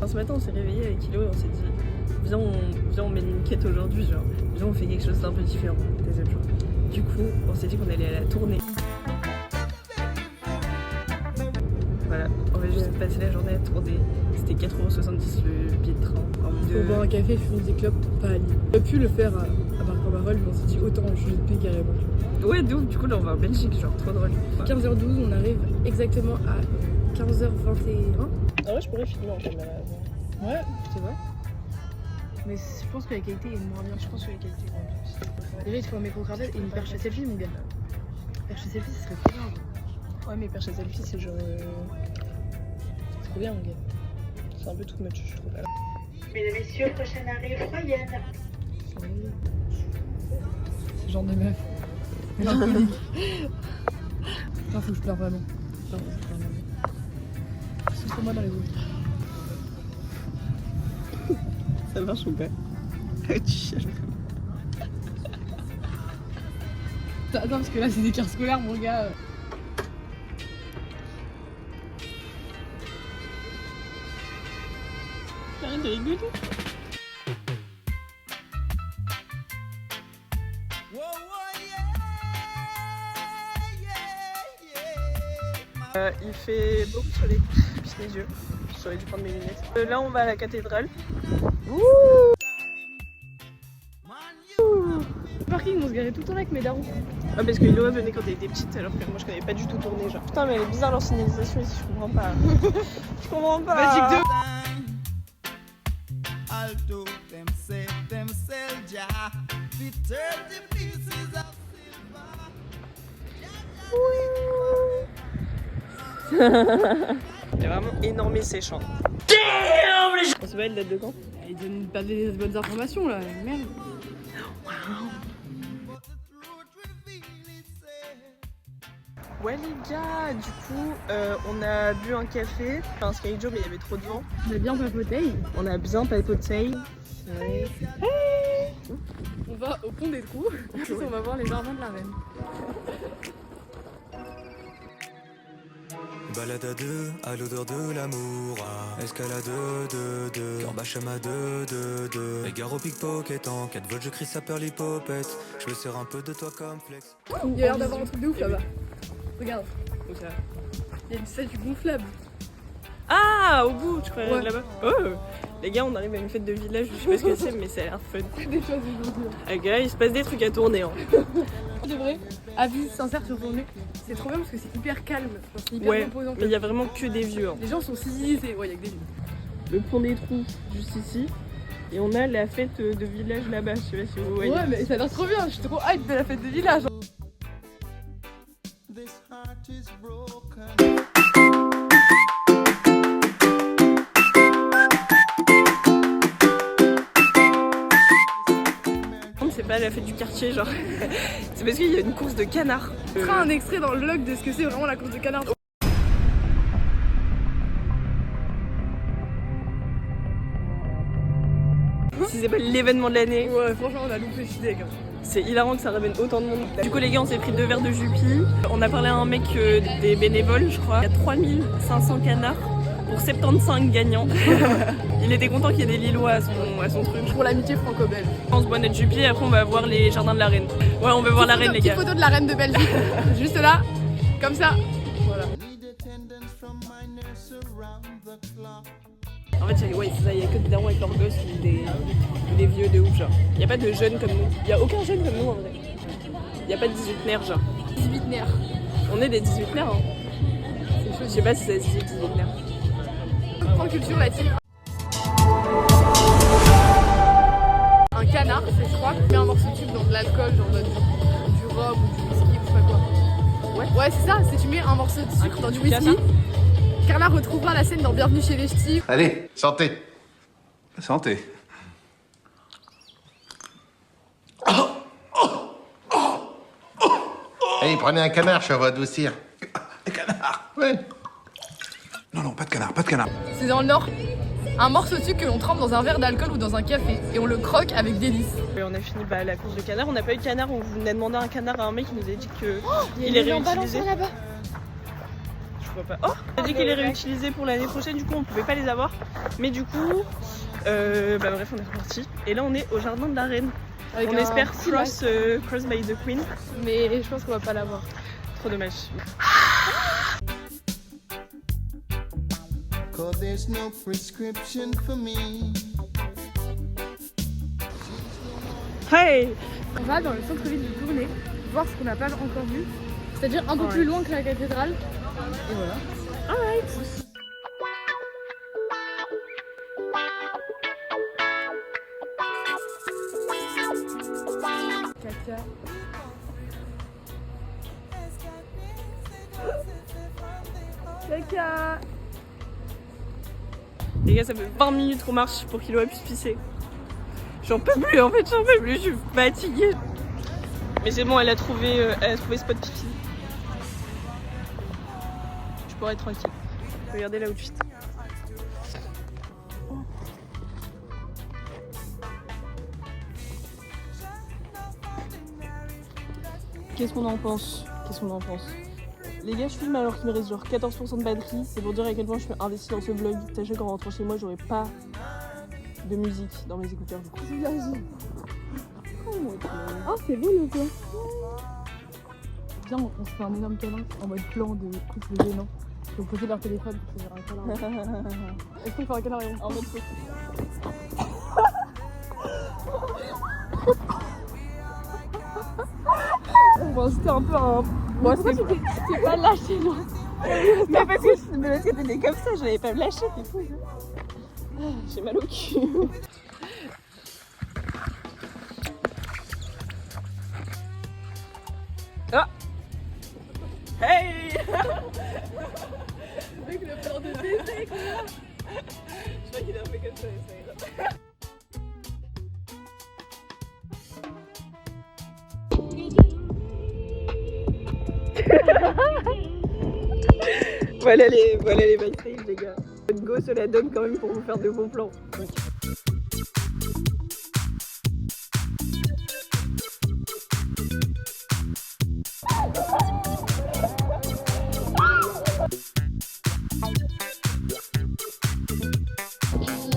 Enfin, ce matin on s'est réveillé avec Kilo et on s'est dit viens on mène une quête aujourd'hui, genre viens on fait quelque chose d'un peu différent des autres jours. Du coup on s'est dit qu'on allait à la tournée. Voilà, on va juste passer la journée à tourner. C'était 4,70€ le billet de train. Pour boire un café, fumer des clopes, pas à Lille. On a pu le faire à Marc-en-Barœul, mais on s'est dit autant changer de pays carrément. Ouais, donc du coup là on va en Belgique, genre trop drôle. 15h12, on arrive exactement à 15h21. Ah ouais, je pourrais filmer en caméra. Ouais, c'est vrai. Mais je pense que la qualité est moins bien. Je pense que la qualité est moins bien. Déjà, il te faut un micro-cartel et une perche à selfie, mon gars. Perche à selfie, ce serait trop bien. Ouais, mais perche à selfie, c'est genre. C'est trop bien, mon gars. C'est un peu too much, je trouve. Mesdames et messieurs, prochaine arrive Royenne. C'est genre de meuf. Mélancolique. Putain, faut que je pleure vraiment. Putain, faut que je pleure vraiment. C'est trop moi dans les autres. Ça marche ou pas? Tu chiales. Attends, parce que là, c'est des cars scolaires, mon gars. Arrête de rigoler. Il fait beau soleil, pisse les yeux. J'aurais dû prendre mes lunettes. Là, on va à la cathédrale. Le parking, on se garait tout le temps là avec mes darons. Ah, parce que Iloa venait quand elle était petite, alors que moi je connais pas du tout tourner. Genre. Putain, mais elle est bizarre leur signalisation ici, je comprends pas. Je comprends pas. Magique de. Il est vraiment énorme et séchant. On se bat, elle date de quand? Il donne pas des bonnes informations là, merde. Ouais les gars, du coup on a bu un café, enfin un Sky Joe mais il y avait trop de vent. On a bien papoté. On a bien papoté. Ouais. On va au pont des trous, ensuite on va voir les jardins de la reine. Balade à deux, à l'odeur de l'amour. Escalade de, cœur bachem à de. Égare au pickpocket, en 4 volts je crie ça peur l'hypopète. Je me sers un peu de toi comme flex. Il y a l'air d'avoir un truc de ouf là-bas. Regarde, Où ça? il y a une statue gonflable. Ah, au bout, tu crois Ouais. là-bas? Oh, les gars, on arrive à une fête de village, je sais pas ce que c'est, mais ça a l'air fun. Des choses aujourd'hui. Ah, gars, il se passe des trucs à tourner. Hein. De vrai, avis sincère sur tourner, c'est trop bien parce que c'est hyper calme, c'est hyper Ouais, reposant. mais il y a vraiment que des vieux. Hein. Les gens sont civilisés, ouais, il y a que des vieux. Le pont des trous, juste ici. Et on a la fête de village là-bas, je sais pas si vous voyez. Ouais, mais ça a l'air trop bien, je suis trop hype de la fête de village. C'est pas la fête du quartier, genre. C'est parce qu'il y a une course de canards. On fera un extrait dans le vlog de ce que c'est vraiment la course de canard. Si c'est pas l'événement de l'année. Ouais, franchement, on a loupé cette idée, C'est hilarant que ça ramène autant de monde. Du coup les gars on s'est pris 2 verres de jupy. On a parlé à un mec des bénévoles je crois. Il y a 3500 canards pour 75 gagnants. Il était content qu'il y ait des Lillois à son truc. Pour l'amitié franco-belge. On se boit notre jupy et après on va voir les jardins de la reine. Ouais on veut voir la reine les gars. Petite photo de la reine de Belgique. Juste là, comme ça. Voilà. En fait ouais, c'est ça, il y a que des darons avec leurs gosses ou des vieux de ouf genre. Il y a pas de jeunes comme nous. Il y a aucun jeune comme nous en vrai. Il y a pas de 18 nerfs genre. 18 nerfs. On est des 18 nerfs hein. C'est chaud, je sais pas si c'est 18 nerfs. Point culture là-dessus. Un canard, c'est je crois, met un morceau de tube dans de l'alcool, genre du rhum ou du whisky ou je sais pas quoi. Ouais, c'est ça, c'est tu mets un morceau de sucre dans du whisky. Carla retrouvera la scène dans Bienvenue chez les Ch'tis. Allez, santé. Santé. Allez, prenez un canard, ça va adoucir. Un canard. Ouais. Non, pas de canard, pas de canard. C'est dans le Nord. Un morceau de sucre que l'on trempe dans un verre d'alcool ou dans un café et on le croque avec délice. Et on a fini la course de canard, on n'a pas eu de canard, on venait demander un canard à un mec qui nous a dit que Il il est en réutilisé. balançant là-bas. Je vois pas. Oh, on a dit qu'elle est réutilisée pour l'année prochaine, du coup on pouvait pas les avoir. Mais du coup, bref, on est reparti. Et là on est au jardin de la reine. Avec On un espère petit cross by the Queen. Mais je pense qu'on va pas l'avoir. Trop dommage. Cause there's no prescription for me. Hey! On va dans le centre-ville de Tournai, voir ce qu'on n'a pas encore vu. C'est-à-dire un peu plus loin que la cathédrale. Et voilà. Alright! Katia. Katia. Les gars, ça fait 20 minutes qu'on marche pour qu'Iloa puisse pisser. J'en peux plus en fait, j'en peux plus, je suis fatiguée. Mais c'est bon, elle a trouvé spot pipi. Je pourrais être tranquille. Regardez là où tu Qu'est-ce qu'on en pense? Les gars, je filme alors qu'il me reste genre 14% de batterie. C'est pour dire à quel point je suis investie dans ce vlog. Sachez qu'en rentrant chez moi, j'aurais pas de musique dans mes écouteurs du coup. Oh, c'est beau le plan. Viens, on se fait un énorme câlin en mode plan de couple gênant. Ils ont posé leur téléphone pour se faire un câlin. Est-ce qu'on fait un câlin en mode photo? Bon, c'était un peu un... Moi, C'est pas lâché, non? Mais parce que t'étais comme ça, j'allais pas me lâcher, t'es fou. J'ai mal au cul. Ah! Hey! Avec le plan de baiser, quoi. Je crois qu'il est un peu comme ça, ça ira. Voilà les batteries, les gars. Votre go se la donne quand même pour vous faire de bons plans. Donc.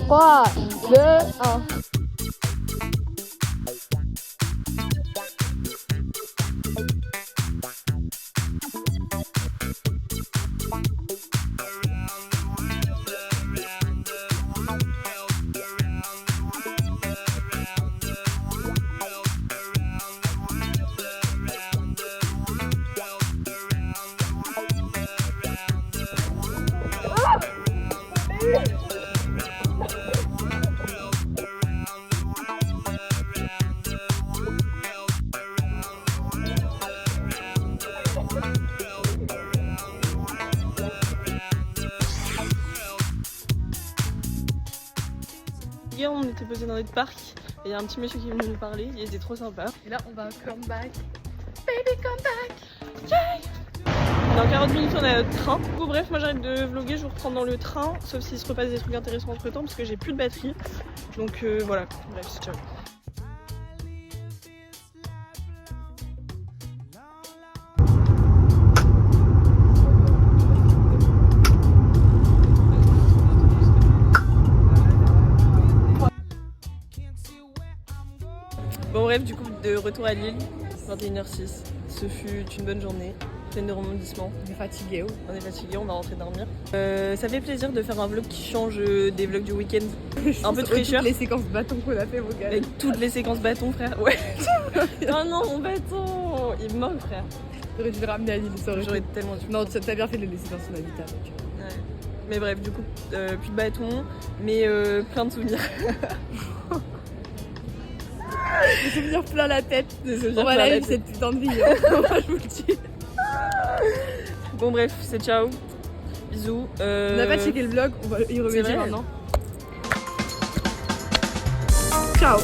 Trois, deux, un. Hier, on était posé dans notre parc et il y a un petit monsieur qui est venu nous parler, il était trop sympa. Et là, on va come back. Baby, come back. Dans 40 minutes, on a notre train. Bon, bref, moi j'arrête de vlogger, je vous reprends dans le train, sauf s'il se repasse des trucs intéressants entre temps parce que j'ai plus de batterie. Donc voilà, bref, ciao. Bon bref, du coup, de retour à Lille, 21h06. Ce fut une bonne journée, pleine de rebondissements. On est fatigué, oh. On est fatigué, on va rentrer dormir. Ça fait plaisir de faire un vlog qui change des vlogs du week-end. Un peu de fraîcheur. Toutes les séquences bâtons qu'on a fait, mon gars. Avec toutes les séquences bâtons, frère. Ouais. Oh non, mon bâton, il me manque, frère. J'aurais dû le ramener à Lille, ça aurait J'aurais été... tellement dû. Non, t'as bien fait de le laisser dans son habitat. Ouais. Mais bref, du coup, plus de bâtons, mais plein de souvenirs. Des souvenirs plein la tête. On va la vivre cette putain de vie. Moi, je vous le dis. Bon bref, c'est ciao. Bisous. On n'a pas checké le vlog, on va y revenir vrai. maintenant. Ciao.